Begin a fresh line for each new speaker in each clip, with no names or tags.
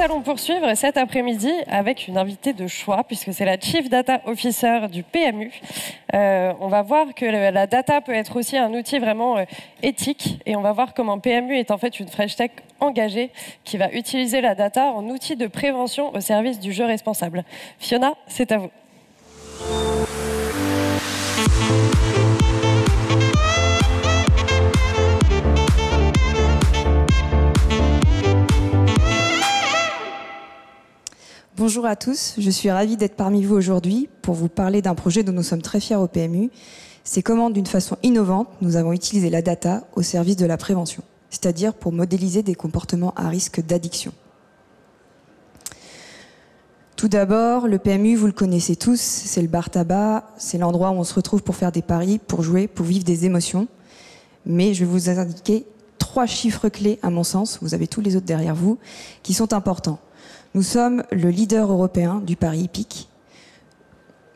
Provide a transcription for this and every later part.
allons poursuivre cet après-midi avec une invitée de choix, puisque c'est la Chief Data Officer du PMU. On va voir que la data peut être aussi un outil vraiment éthique, et on va voir comment PMU est en fait une French Tech engagée qui va utiliser la data en outil de prévention au service du jeu responsable. Fiona, c'est à vous.
Bonjour à tous, je suis ravie d'être parmi vous aujourd'hui pour vous parler d'un projet dont nous sommes très fiers au PMU. C'est comment, d'une façon innovante, nous avons utilisé la data au service de la prévention, c'est-à-dire pour modéliser des comportements à risque d'addiction. Tout d'abord, le PMU, vous le connaissez tous, c'est le bar tabac, c'est l'endroit où on se retrouve pour faire des paris, pour jouer, pour vivre des émotions. Mais je vais vous indiquer 3 chiffres clés, à mon sens, vous avez tous les autres derrière vous, qui sont importants. Nous sommes le leader européen du pari hippique.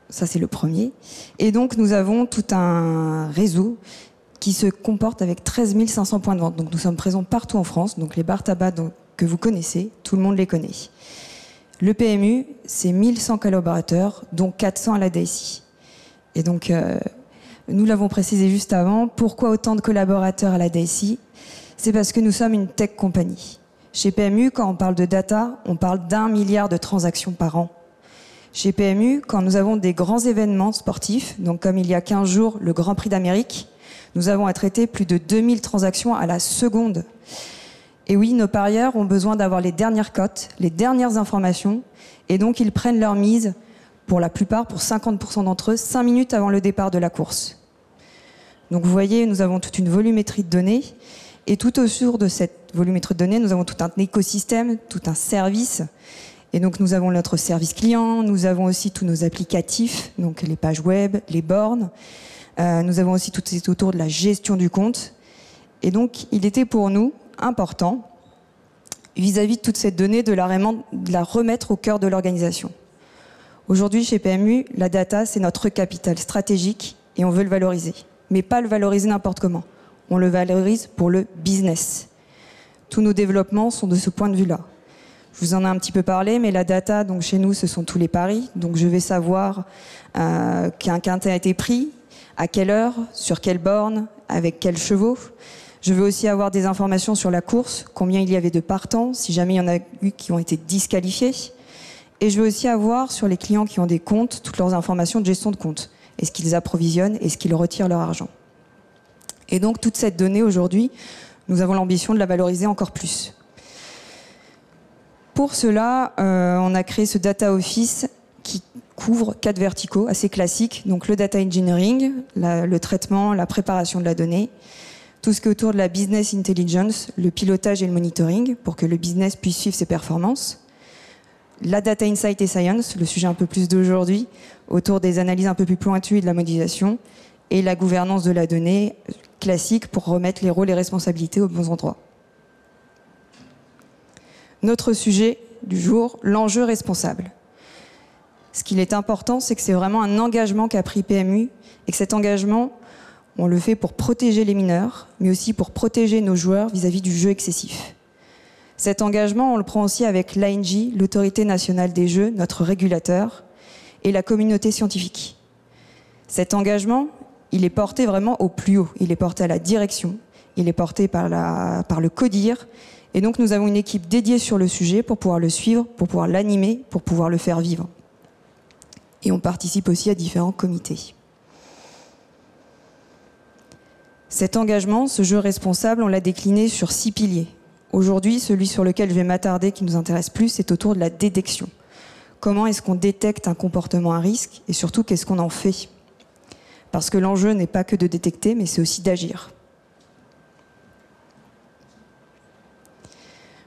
Ça, c'est le premier. Et donc, nous avons tout un réseau qui se comporte avec 13 500 points de vente. Donc, nous sommes présents partout en France. Donc, les bars tabac que vous connaissez, tout le monde les connaît. Le PMU, c'est 1100 collaborateurs, dont 400 à la DSI. Et donc, nous l'avons précisé juste avant. Pourquoi autant de collaborateurs à la DSI? C'est parce que nous sommes une tech compagnie. Chez PMU, quand on parle de data, on parle d'1 milliard de transactions par an. Chez PMU, quand nous avons des grands événements sportifs, donc comme il y a 15 jours, le Grand Prix d'Amérique, nous avons à traiter plus de 2000 transactions à la seconde. Et oui, nos parieurs ont besoin d'avoir les dernières cotes, les dernières informations, et donc ils prennent leur mise, pour la plupart, pour 50% d'entre eux, 5 minutes avant le départ de la course. Donc vous voyez, nous avons toute une volumétrie de données, et tout autour de cette volumétrie de données, nous avons tout un écosystème, tout un service. Et donc nous avons notre service client, nous avons aussi tous nos applicatifs, donc les pages web, les bornes. Nous avons aussi tout ce qui est autour de la gestion du compte. Et donc il était pour nous important, vis-à-vis de toute cette donnée, de la remettre au cœur de l'organisation. Aujourd'hui, chez PMU, la data, c'est notre capital stratégique et on veut le valoriser. Mais pas le valoriser n'importe comment. On le valorise pour le business. Tous nos développements sont de ce point de vue-là. Je vous en ai un petit peu parlé, mais la data, donc chez nous, ce sont tous les paris. Donc je vais savoir qu'un quintet a été pris, à quelle heure, sur quelle borne, avec quels chevaux. Je veux aussi avoir des informations sur la course, combien il y avait de partants, si jamais il y en a eu qui ont été disqualifiés. Et je veux aussi avoir sur les clients qui ont des comptes, toutes leurs informations de gestion de compte. Est-ce qu'ils approvisionnent, est-ce qu'ils retirent leur argent? Et donc toute cette donnée aujourd'hui, nous avons l'ambition de la valoriser encore plus. Pour cela, on a créé ce Data Office qui couvre 4 verticaux assez classiques. Donc le data engineering, le traitement, la préparation de la donnée, tout ce qui est autour de la business intelligence, le pilotage et le monitoring pour que le business puisse suivre ses performances. La data insight et science, le sujet un peu plus d'aujourd'hui, autour des analyses un peu plus pointues et de la modélisation. Et la gouvernance de la donnée classique pour remettre les rôles et responsabilités aux bons endroits. Notre sujet du jour, l'enjeu responsable. Ce qu'il est important, c'est que c'est vraiment un engagement qu'a pris PMU et que cet engagement, on le fait pour protéger les mineurs, mais aussi pour protéger nos joueurs vis-à-vis du jeu excessif. Cet engagement, on le prend aussi avec l'ANJ, l'Autorité nationale des jeux, notre régulateur, et la communauté scientifique. Cet engagement, il est porté vraiment au plus haut. Il est porté à la direction, il est porté par le CODIR. Et donc nous avons une équipe dédiée sur le sujet pour pouvoir le suivre, pour pouvoir l'animer, pour pouvoir le faire vivre. Et on participe aussi à différents comités. Cet engagement, ce jeu responsable, on l'a décliné sur 6 piliers. Aujourd'hui, celui sur lequel je vais m'attarder, qui nous intéresse plus, c'est autour de la détection. Comment est-ce qu'on détecte un comportement à risque et surtout qu'est-ce qu'on en fait ? Parce que l'enjeu n'est pas que de détecter, mais c'est aussi d'agir.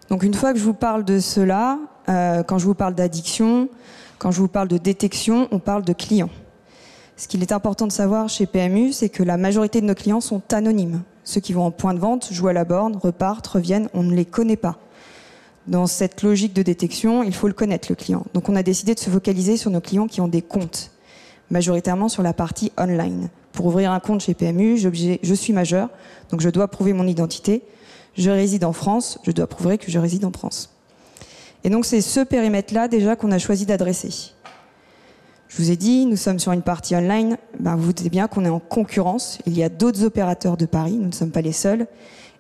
Donc une fois que je vous parle de cela, quand je vous parle d'addiction, quand je vous parle de détection, on parle de clients. Ce qu'il est important de savoir chez PMU, c'est que la majorité de nos clients sont anonymes. Ceux qui vont en point de vente, jouent à la borne, repartent, reviennent, on ne les connaît pas. Dans cette logique de détection, il faut le connaître, le client. Donc on a décidé de se focaliser sur nos clients qui ont des comptes, majoritairement sur la partie online. Pour ouvrir un compte chez PMU, je suis majeur, donc je dois prouver mon identité. Je réside en France, je dois prouver que je réside en France. Et donc c'est ce périmètre-là déjà qu'on a choisi d'adresser. Je vous ai dit, nous sommes sur une partie online, vous vous doutez bien qu'on est en concurrence, il y a d'autres opérateurs de paris, nous ne sommes pas les seuls,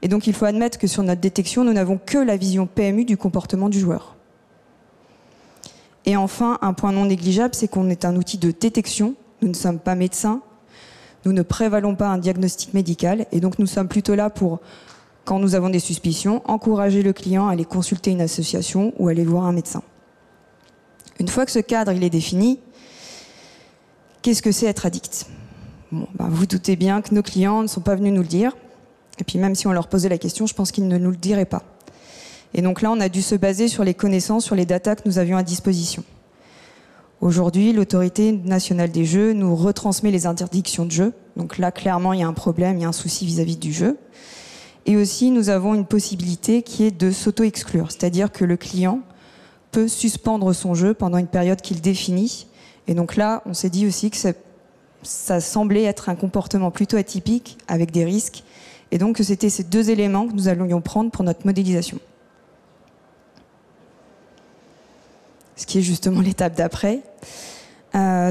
et donc il faut admettre que sur notre détection, nous n'avons que la vision PMU du comportement du joueur. Et enfin, un point non négligeable, c'est qu'on est un outil de détection, nous ne sommes pas médecins, nous ne prévalons pas un diagnostic médical, et donc nous sommes plutôt là pour, quand nous avons des suspicions, encourager le client à aller consulter une association ou aller voir un médecin. Une fois que ce cadre il est défini, qu'est-ce que c'est être addict? Vous doutez bien que nos clients ne sont pas venus nous le dire. Et puis même si on leur posait la question, je pense qu'ils ne nous le diraient pas. Et donc là, on a dû se baser sur les connaissances, sur les datas que nous avions à disposition. Aujourd'hui, l'autorité nationale des jeux nous retransmet les interdictions de jeu. Donc là, clairement, il y a un problème, il y a un souci vis-à-vis du jeu. Et aussi, nous avons une possibilité qui est de s'auto-exclure. C'est-à-dire que le client peut suspendre son jeu pendant une période qu'il définit. Et donc là, on s'est dit aussi que ça semblait être un comportement plutôt atypique, avec des risques, et donc que c'était ces deux éléments que nous allions prendre pour notre modélisation. Ce qui est justement l'étape d'après.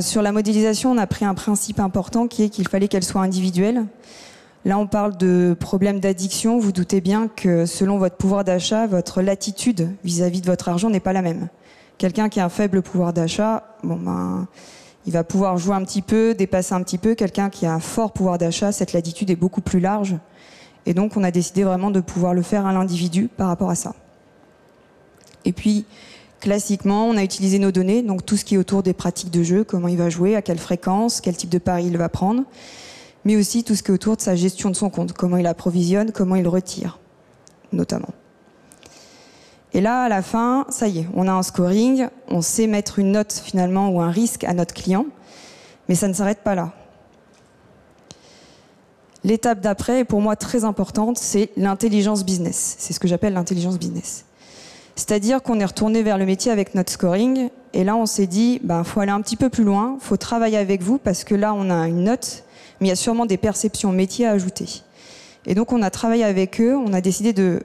Sur la modélisation, on a pris un principe important qui est qu'il fallait qu'elle soit individuelle. Là, on parle de problèmes d'addiction. Vous doutez bien que selon votre pouvoir d'achat, votre latitude vis-à-vis de votre argent n'est pas la même. Quelqu'un qui a un faible pouvoir d'achat, il va pouvoir jouer un petit peu, dépasser un petit peu. Quelqu'un qui a un fort pouvoir d'achat, cette latitude est beaucoup plus large. Et donc, on a décidé vraiment de pouvoir le faire à l'individu par rapport à ça. Et puis, classiquement, on a utilisé nos données, donc tout ce qui est autour des pratiques de jeu, comment il va jouer, à quelle fréquence, quel type de pari il va prendre, mais aussi tout ce qui est autour de sa gestion de son compte, comment il approvisionne, comment il retire, notamment. Et là, à la fin, ça y est, on a un scoring, on sait mettre une note finalement ou un risque à notre client, mais ça ne s'arrête pas là. L'étape d'après est pour moi très importante, c'est l'intelligence business. C'est ce que j'appelle l'intelligence business. C'est-à-dire qu'on est retourné vers le métier avec notre scoring, et là on s'est dit, faut aller un petit peu plus loin, faut travailler avec vous, parce que là on a une note, mais il y a sûrement des perceptions métiers à ajouter. Et donc on a travaillé avec eux, on a décidé de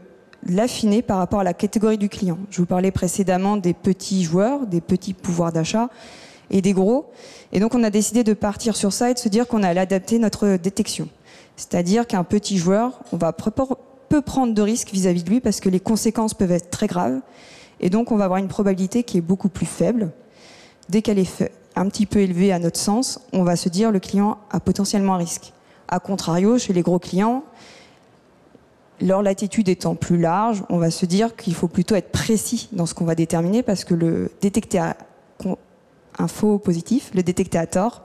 l'affiner par rapport à la catégorie du client. Je vous parlais précédemment des petits joueurs, des petits pouvoirs d'achat et des gros. Et donc on a décidé de partir sur ça et de se dire qu'on allait adapter notre détection. C'est-à-dire qu'un petit joueur, on va peu prendre de risques vis-à-vis de lui parce que les conséquences peuvent être très graves. Et donc on va avoir une probabilité qui est beaucoup plus faible. Dès qu'elle est un petit peu élevée à notre sens, on va se dire le client a potentiellement un risque. A contrario, chez les gros clients, leur latitude étant plus large, on va se dire qu'il faut plutôt être précis dans ce qu'on va déterminer parce que le détecter un faux positif, le détecter à tort,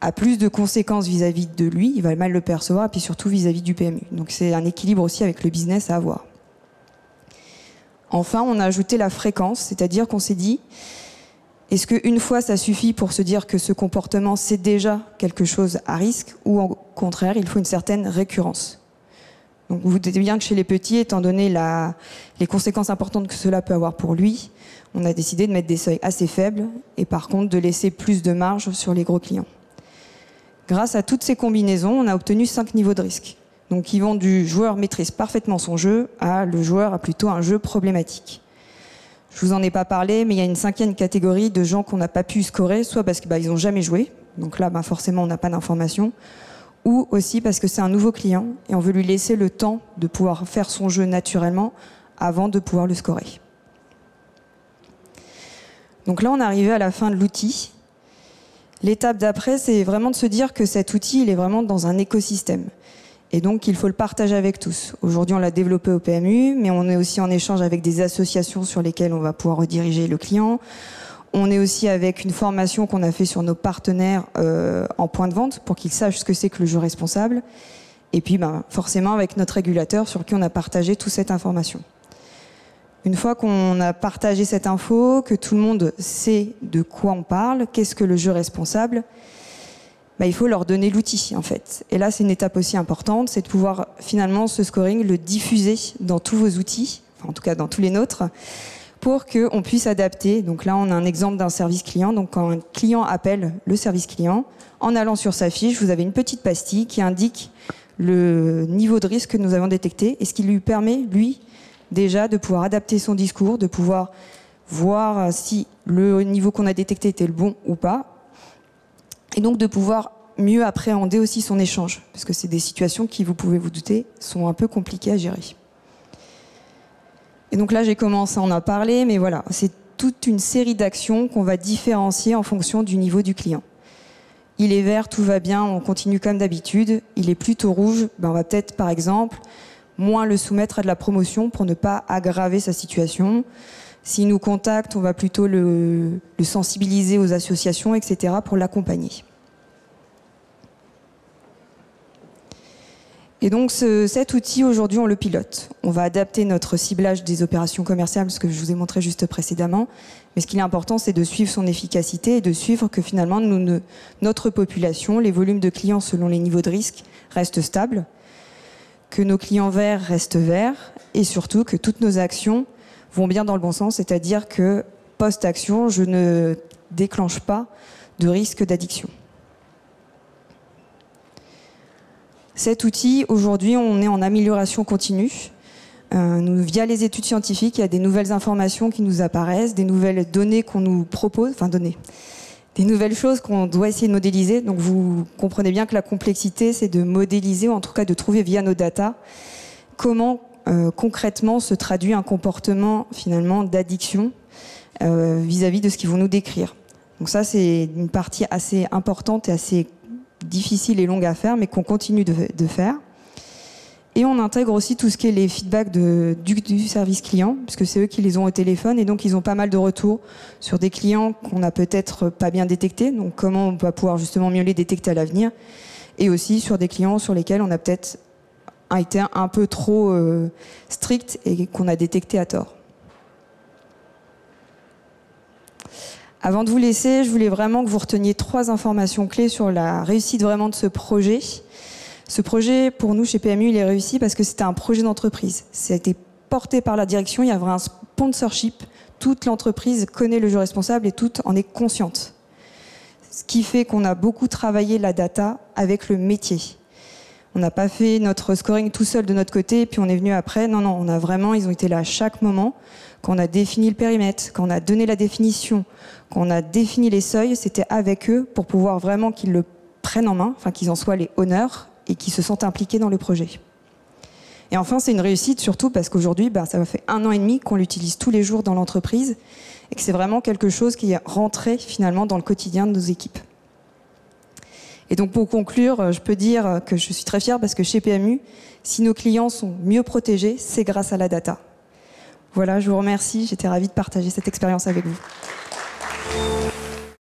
a plus de conséquences vis-à-vis de lui, il va mal le percevoir, et puis surtout vis-à-vis du PMU. Donc c'est un équilibre aussi avec le business à avoir. Enfin, on a ajouté la fréquence, c'est-à-dire qu'on s'est dit, est-ce qu'une fois ça suffit pour se dire que ce comportement c'est déjà quelque chose à risque, ou au contraire, il faut une certaine récurrence. Donc vous doutez bien que chez les petits, étant donné les conséquences importantes que cela peut avoir pour lui, on a décidé de mettre des seuils assez faibles et par contre de laisser plus de marge sur les gros clients. Grâce à toutes ces combinaisons, on a obtenu 5 niveaux de risque. Donc qui vont du joueur maîtrise parfaitement son jeu à le joueur a plutôt un jeu problématique. Je vous en ai pas parlé, mais il y a une 5e catégorie de gens qu'on n'a pas pu scorer, soit parce qu'ils n'ont jamais joué, donc là forcément on n'a pas d'informations, ou aussi parce que c'est un nouveau client et on veut lui laisser le temps de pouvoir faire son jeu naturellement avant de pouvoir le scorer. Donc là, on est arrivé à la fin de l'outil. L'étape d'après, c'est vraiment de se dire que cet outil, il est vraiment dans un écosystème. Et donc, il faut le partager avec tous. Aujourd'hui, on l'a développé au PMU, mais on est aussi en échange avec des associations sur lesquelles on va pouvoir rediriger le client. On est aussi avec une formation qu'on a fait sur nos partenaires en point de vente pour qu'ils sachent ce que c'est que le jeu responsable. Et puis, forcément, avec notre régulateur sur qui on a partagé toute cette information. Une fois qu'on a partagé cette info, que tout le monde sait de quoi on parle, qu'est-ce que le jeu responsable, il faut leur donner l'outil, en fait. Et là, c'est une étape aussi importante, c'est de pouvoir, finalement, ce scoring, le diffuser dans tous vos outils, enfin, en tout cas dans tous les nôtres, pour qu'on puisse adapter. Donc là, on a un exemple d'un service client. Donc quand un client appelle le service client, en allant sur sa fiche, vous avez une petite pastille qui indique le niveau de risque que nous avons détecté et ce qui lui permet, lui, Déjà, de pouvoir adapter son discours, de pouvoir voir si le niveau qu'on a détecté était le bon ou pas, et donc de pouvoir mieux appréhender aussi son échange, parce que c'est des situations qui, vous pouvez vous douter, sont un peu compliquées à gérer. Et donc là, j'ai commencé à en parler, mais voilà, c'est toute une série d'actions qu'on va différencier en fonction du niveau du client. Il est vert, tout va bien, on continue comme d'habitude. Il est plutôt rouge, on va peut-être, par exemple, moins le soumettre à de la promotion pour ne pas aggraver sa situation. S'il nous contacte, on va plutôt le sensibiliser aux associations, etc., pour l'accompagner. Et donc cet outil, aujourd'hui, on le pilote. On va adapter notre ciblage des opérations commerciales, ce que je vous ai montré juste précédemment. Mais ce qui est important, c'est de suivre son efficacité et de suivre que finalement, notre population, les volumes de clients selon les niveaux de risque, restent stables, que nos clients verts restent verts, et surtout que toutes nos actions vont bien dans le bon sens, c'est-à-dire que post-action, je ne déclenche pas de risque d'addiction. Cet outil, aujourd'hui, on est en amélioration continue. Via les études scientifiques, il y a des nouvelles informations qui nous apparaissent, des nouvelles données qu'on nous propose, des nouvelles choses qu'on doit essayer de modéliser. Donc vous comprenez bien que la complexité, c'est de modéliser, ou en tout cas de trouver via nos data, comment concrètement se traduit un comportement finalement d'addiction vis-à-vis de ce qu'ils vont nous décrire. Donc ça, c'est une partie assez importante et assez difficile et longue à faire, mais qu'on continue de faire. Et on intègre aussi tout ce qui est les feedbacks du service client, puisque c'est eux qui les ont au téléphone, et donc ils ont pas mal de retours sur des clients qu'on n'a peut-être pas bien détectés, donc comment on va pouvoir justement mieux les détecter à l'avenir, et aussi sur des clients sur lesquels on a peut-être été un peu trop strict et qu'on a détecté à tort. Avant de vous laisser, je voulais vraiment que vous reteniez 3 informations clés sur la réussite vraiment de ce projet. Ce projet, pour nous, chez PMU, il est réussi parce que c'était un projet d'entreprise. Ça a été porté par la direction, il y avait un sponsorship. Toute l'entreprise connaît le jeu responsable et toute en est consciente. Ce qui fait qu'on a beaucoup travaillé la data avec le métier. On n'a pas fait notre scoring tout seul de notre côté et puis on est venu après. Non, on a vraiment, ils ont été là à chaque moment. Quand on a défini le périmètre, quand on a donné la définition, quand on a défini les seuils, c'était avec eux pour pouvoir vraiment qu'ils le prennent en main, qu'ils en soient les honneurs et qu'ils se sentent impliqués dans le projet. Et enfin, c'est une réussite surtout parce qu'aujourd'hui, ça fait 1 an et demi qu'on l'utilise tous les jours dans l'entreprise et que c'est vraiment quelque chose qui est rentré finalement dans le quotidien de nos équipes. Et donc pour conclure, je peux dire que je suis très fière parce que chez PMU, si nos clients sont mieux protégés, c'est grâce à la data. Voilà, je vous remercie, j'étais ravie de partager cette expérience avec vous.